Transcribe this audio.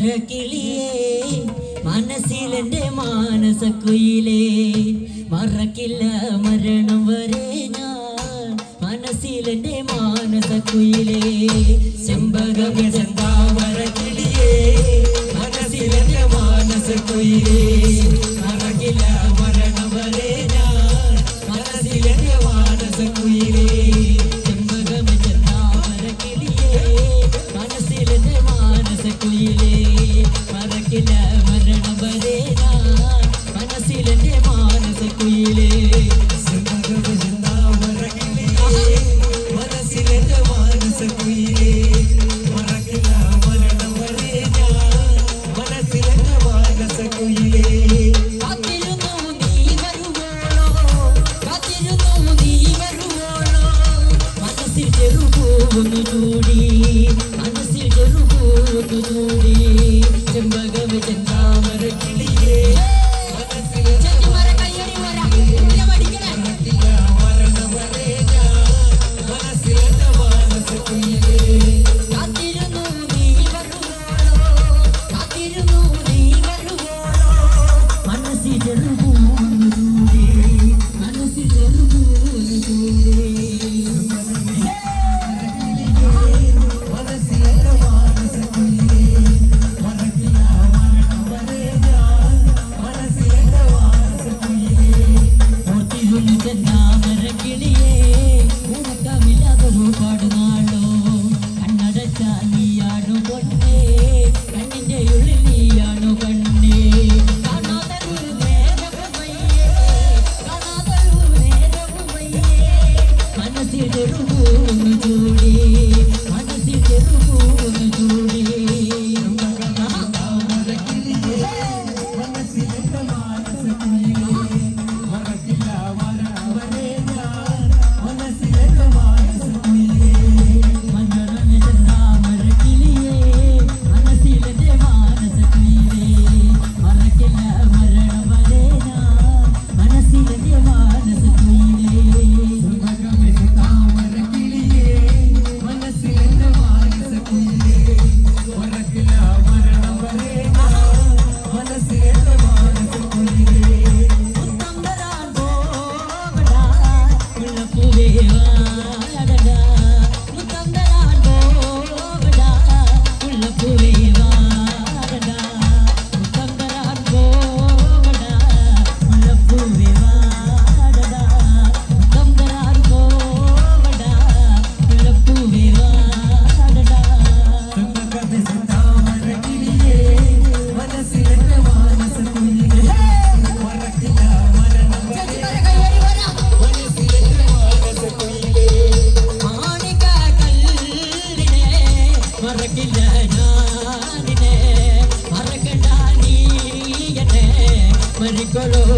മരക്കിളിയേ മനസ്സിലെന്റെ മാനസക്കുയിലേ മറക്കില്ല മരണം വരെ ഞാൻ മനസ്സിലെന്റെ മാനസക്കുയിലേ ചെമ്പകമേ ചെന്താമരക്കിളിയേ മനസ്സിലെന്റെ മാനസക്കുയിലേ മറക്കില്ല മരണം വരെ ഞാൻ മനസ്സിലെന്റെ മാനസക്കുയിലേ ചെമ്പകമേ ചെന്താമരക്കിളിയേ മനസ്സിലെന്റെ മാനസക്കുയിലേ മറക്കില്ല മരണം വരെ ഞാൻ മനസ്സിലെന്റെ മാനസക്കുയിലേ ചെമ്പകമേ ചെന്താമരക്കിളിയേ മനസ്സിലെന്റെ മാനസക്കുയിലേ മറക്കില്ല മരണം വരെ ഞാൻ മനസ്സിലെന്റെ മാനസക്കുയിലേ കാത്തിരുന്നു നീ വരുവോളോ മനസ്സിൽ ചെറുപൂവൊന്നു ചൂടി മനസ്സിൽ ചെറുപൂവൊന്നു ചൂടി ചെമ്പകമേ ചെന്താമരക്കിളിയേ മരിക്കലോ